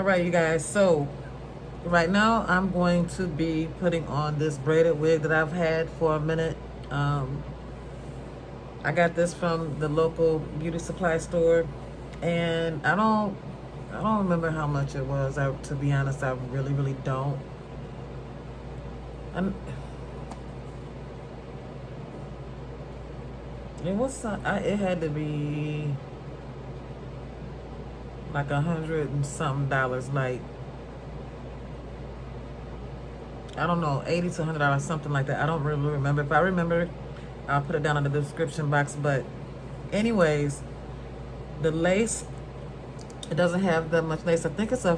right, you guys, so right now I'm going to be putting on this braided wig that I've had for a minute. I got this from the local beauty supply store, and I don't remember how much it was. To be honest, I really don't. And it had to be like $100 and something, like, I don't know, $80 to $100, something like that. I don't really remember. If I remember, I'll put it down in the description box. But anyways, the lace, it doesn't have that much lace. I think it's I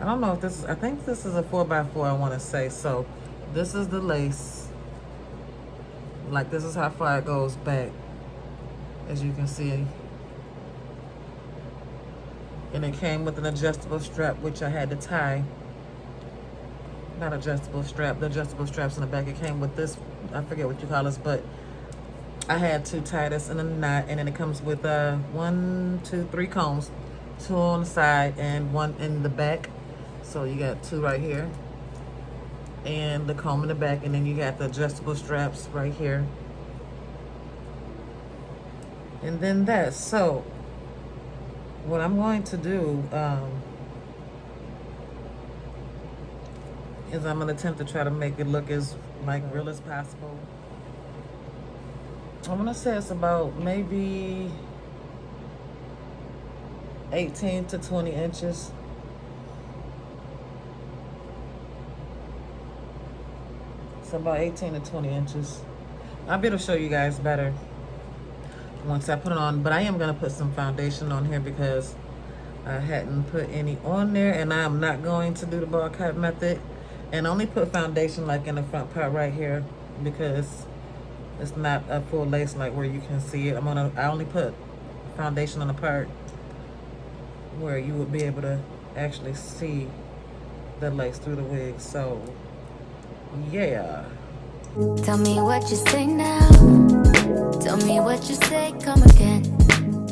don't know if this is, I think this is a 4x4, I want to say. So this is the lace. Like, this is how far it goes back, as you can see. And it came with an adjustable strap, which I had to tie. Not adjustable strap, the adjustable straps in the back. It came with this, I forget what you call this, but I had to tie this in a knot. And then it comes with 1, 2, 3 combs, 2 on the side and 1 in the back. So you got 2 right here, and the comb in the back, and then you got the adjustable straps right here, and then that. So what I'm going to do is I'm gonna attempt to try to make it look as like real as possible. I'm gonna say it's about maybe 18 to 20 inches. It's about 18 to 20 inches. I'll be able to show you guys better once I put it on, but I am gonna put some foundation on here because I hadn't put any on there, and I am not going to do the ball cut method and only put foundation like in the front part right here, because it's not a full lace like where you can see it. I only put foundation on the part where you would be able to actually see the lace through the wig. So yeah. Tell me what you say now. Tell me what you say, come again.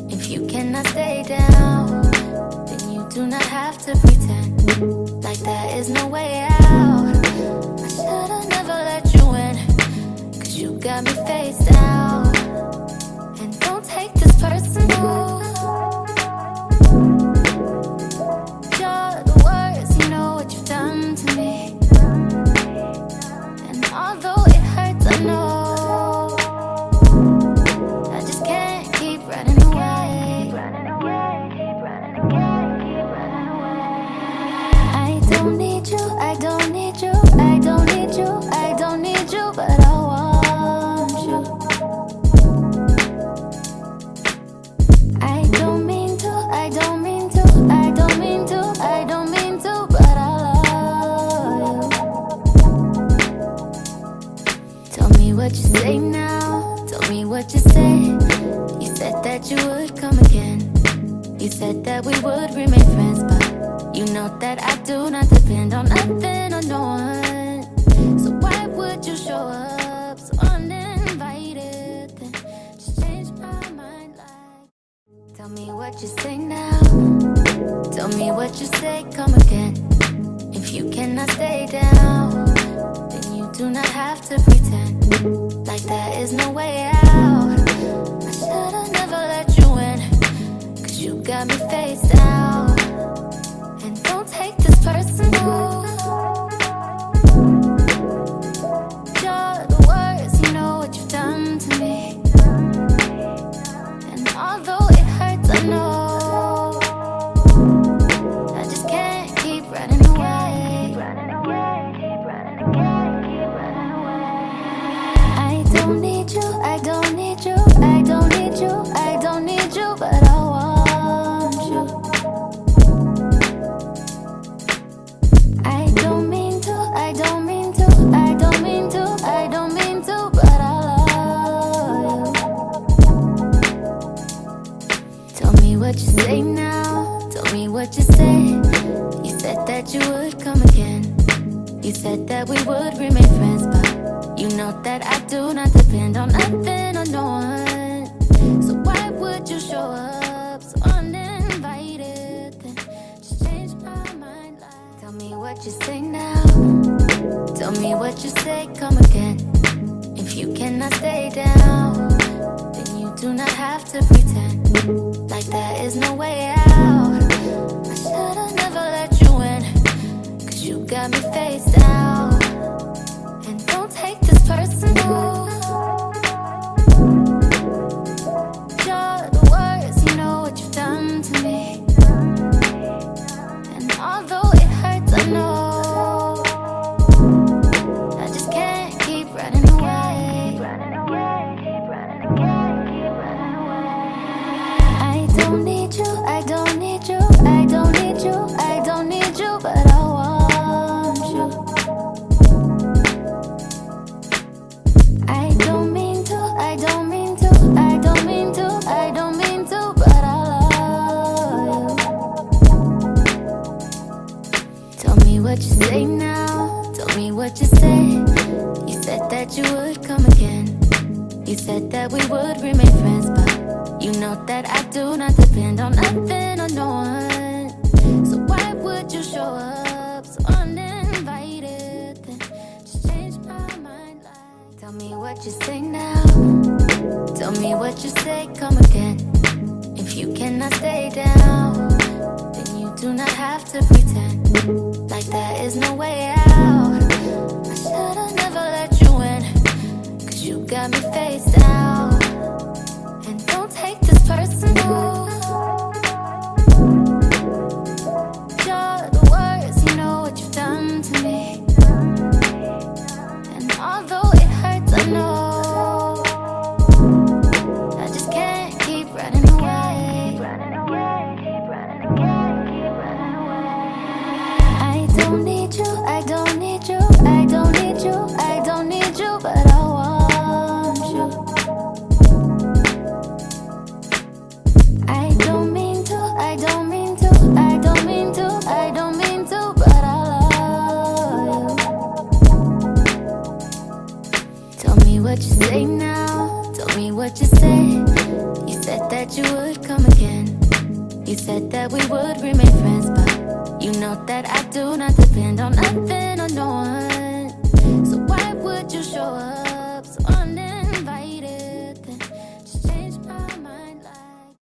If you cannot stay down, then you do not have to pretend like there is no way out. I should've never let you in, cause you got me face down. And don't take this personal. You're the worst, you know what you've done to me. And although it hurts, I know I just can't keep running away. Keep running away, keep running away, keep running away. I don't need you, I don't need you, I don't need you, I don't need you, but I want you. I don't mean to, I don't mean to, I don't mean to, I don't mean to, but I love you. Tell me what you say now, tell me what you say. You said that you would come again. You said that we would remain friends, but you know that I do not depend on nothing or no one. So why would you show up so uninvited? Then just change my mind like. Tell me what you say now. Tell me what you say, come again. If you cannot stay down, then you do not have to pretend like there is no way out. I should've never let you in, cause you got me face down. And don't take this personal. You're the worst, you know what you've done to me. And although it hurts, I know I just can't keep running away. Keep running away, keep running away, keep running away. I don't need you, I don't need you, I don't need you, I don't need you, but I want you. I don't mean to, I don't mean to, I don't mean to, I don't mean to, but I love you. Tell me what you say now, tell me what you say. You said that you would come again. You said that we would remain friends, but you know that I do not depend on nothing or no one. So why would you show up so uninvited? Then just cannot stay down, then you do not have to pretend like there is no way out. I should've never let you in, cause you got me face down. And don't take this personal. You're the worst, you know what you've done to me. And although it hurts, I know I just can't keep running away. I don't need you, I don't need you, I don't need you, I don't need you, but I want you. I don't mean to, I don't mean to, I don't mean to, I don't mean to, but I love you. Tell me what you say now, tell me what you say. You said that you would come again. You said that we would remain friends, but you know that I do not depend on nothing or no one. So why would you show up so uninvited? Then just change my mind like. Tell me what you say now, tell me what you say, come again. If you cannot stay down, then you do not have to pretend like there is no way out. I should've never let you in, cause you got me face down. And don't take this personal. You're the worst, you know what you've done to me. And although it hurts, I know I just can't keep running away. I don't need you, I don't need you, I don't need you, I don't need you, but I want you. I don't mean to, I don't mean to, I don't mean to, I don't mean to, but I love you. Tell me what you say now, tell me what you say. You said that you would come again. You said that we would remain friends, but you know that I do not depend on nothing or no one. So why would you show up so uninvited? Then just change my mind like.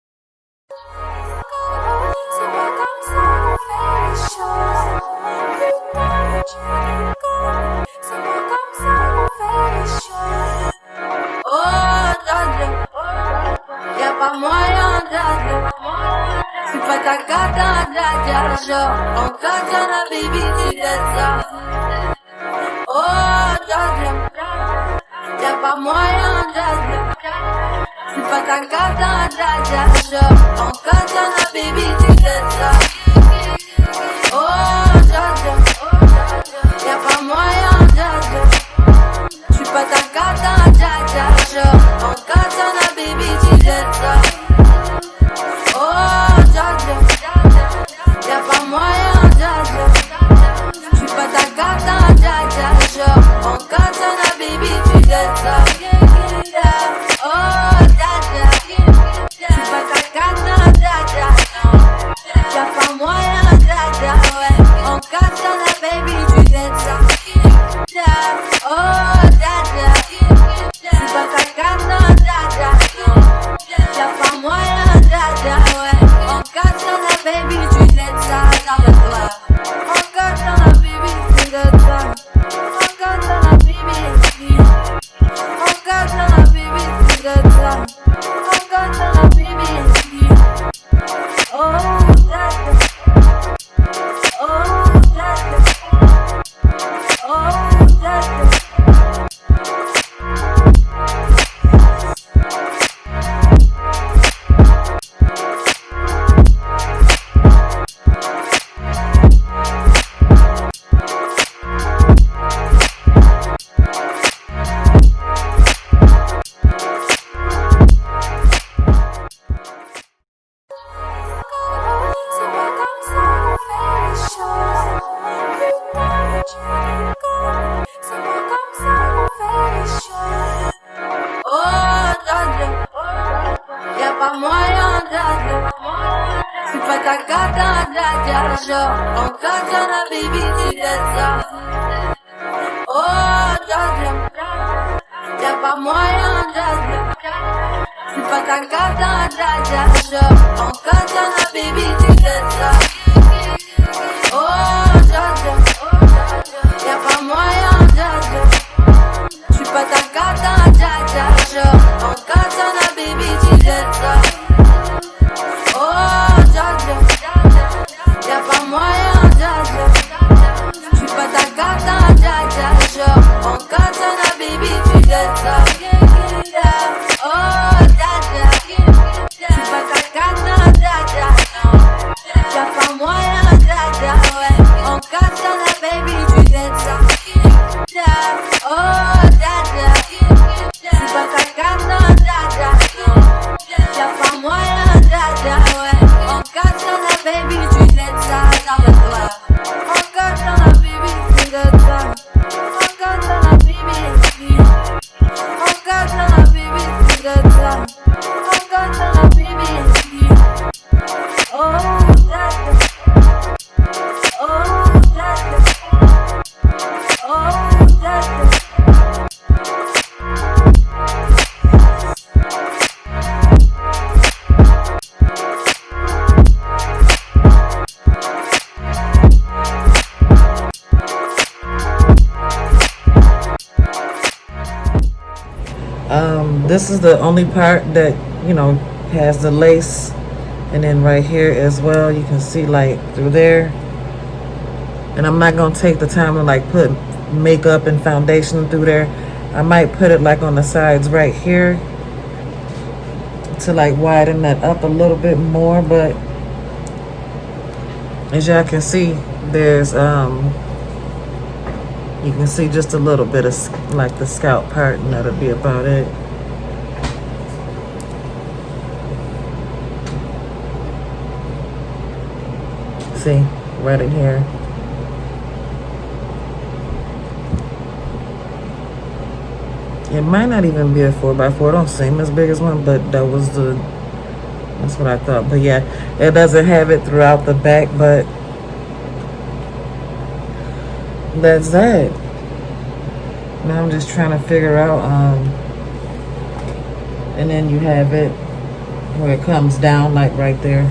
C'est pas comme ça qu'on fait les choses. Putain, tu rigoles. C'est pas comme ça qu'on fait les choses. Oh, Dja, y'a pas moyen, Dja. C'est pas ta cata, Dja. On cache la baby, tu laisses ça. Oh, Dja, y'a pas moyen, Dja. C'est pas ta cata, Dja. On cache la baby, tu laisses ça. Oh, Dja, y'a pas moyen, Dja. J'suis pas ta cata, Dja. On cache la baby, tu laisses ça. Oh, Dja, y'a pas moyen, Dja. J'suis pas ta cata, Dja. On cache la baby, tu laisses ça. Oh, Dja, j'suis pas ta cata, Dja. Y'a pas moyen, Dja, ouais. On cache la baby, tu laisses ça. Oh, Dja, j'suis pas ta cata, Dja. Y'a pas moyen, Dja, ouais. On cache la baby, tu laisses ça. On cache la baby, tu laisses ça. On cache la baby, on cache la baby, tu laisses ça. On cache la baby, oh, Dja. Oh, Dja. Oh, Dja. C'est pas comme ça qu'on fait les choses. Putain, tu rigoles. C'est pas comme ça qu'on fait les choses. Oh, Dja, y'a pas moyen, Dja. C'est pas ta cata, Dja. On cache la baby, tu laisses ça. Oh, Dja, Y'a pas moyen, dja. J'suis pas ta cata, dja. En katana, baby, tu sais ça. Oh, dja. Y'a pas moyen, dja. J'suis pas ta cata, dja. En katana, baby, tu sais ça. Oh, dja. Y'a pas moyen, dja. J'suis pas ta cata, dja. En katana, baby, tu sais ça. Oh, dja. J'suis pas ta cata, dja. Y'a pas moyen, dja. Ouais. En katana, baby, tu sais ça. Oh, dja. J'suis pas ta cata, dja. Y'a pas moyen, dja. Ouais. En katana, baby, tu sais ça. En katana, baby, tu sais ça. En katana, baby, en katana, baby, tu sais ça. En katana, baby, oh, dja. Oh, dja. Oh, dja. This is the only part that, you know, has the lace, and then right here as well, you can see like through there. And I'm not gonna take the time to like put makeup and foundation through there. I might put it like on the sides right here to like widen that up a little bit more, but as y'all can see, there's you can see just a little bit of like the scalp part, and that'll be about it. See, right in here. It might not even be a 4x4. It don't seem as big as one, but that's what I thought. But yeah, it doesn't have it throughout the back, but that's that. Now I'm just trying to figure out, and then you have it where it comes down like right there.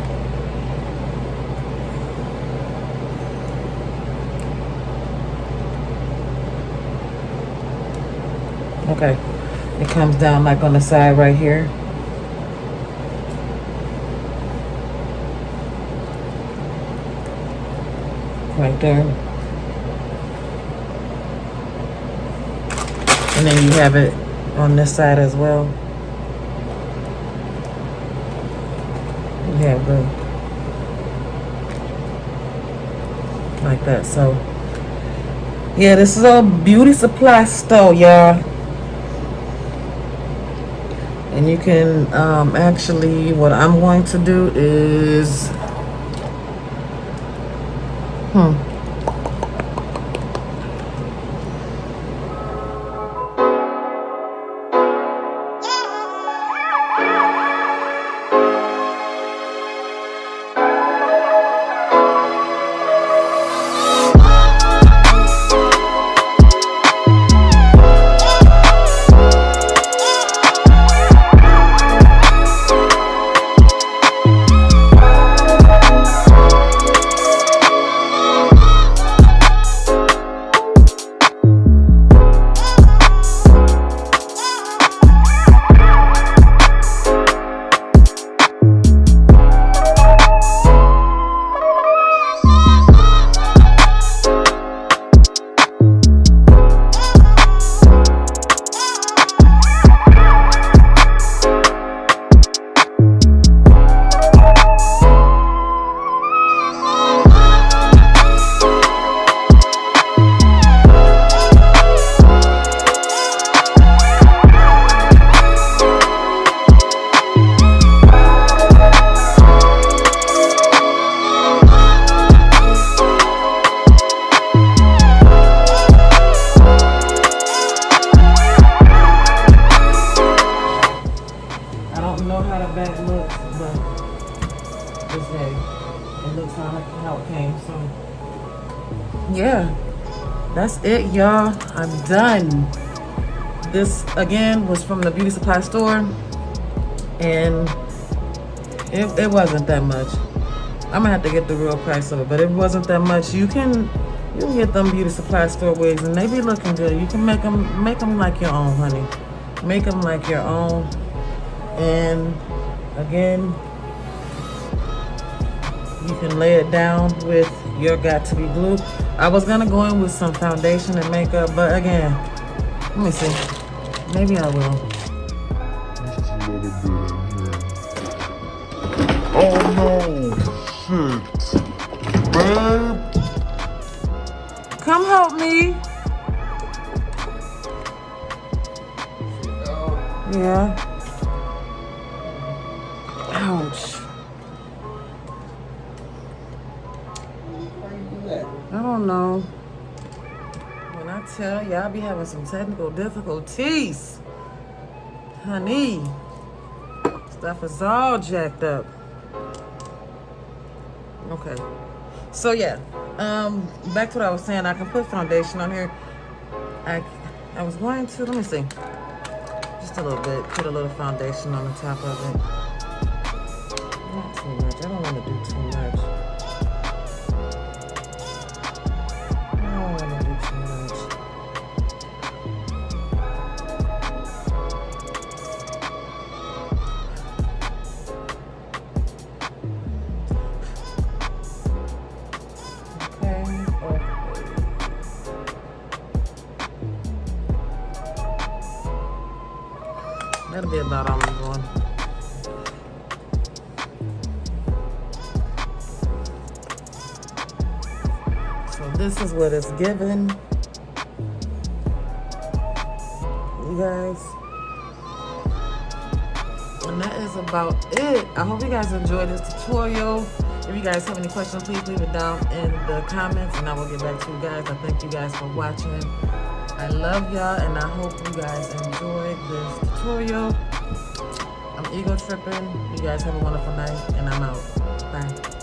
Okay, it comes down like on the side right here. Right there. And then you have it on this side as well. You have the, like that. So yeah, this is a beauty supply store, y'all. And you can actually, what I'm going to do is, yeah, that's it, y'all. I'm done. This again was from the beauty supply store, and it wasn't that much. I'm gonna have to get the real price of it, but it wasn't that much. You can get them beauty supply store wigs, and they be looking good. You can make them like your own, honey. Make them like your own. And again, you can lay it down with your Got To Be glue. I was gonna go in with some foundation and makeup, but again, let me see. Maybe I will. Just a little bit in here. Oh no! Shit! Babe! Come help me. Yeah. Ouch. I don't know. When I tell y'all, I be having some technical difficulties. Honey, stuff is all jacked up. Okay. So yeah, back to what I was saying. I can put foundation on here. I was going to, let me see. Just a little bit. Put a little foundation on the top of it. Not too much. I don't want to do too much. That'll be about all I'm doing. So this is what it's given. You guys. And that is about it. I hope you guys enjoyed this tutorial. If you guys have any questions, please leave it down in the comments and I will get back to you guys. I thank you guys for watching. I love y'all and I hope you guys enjoyed this tutorial. I'm ego tripping. You guys have a wonderful night and I'm out. Bye.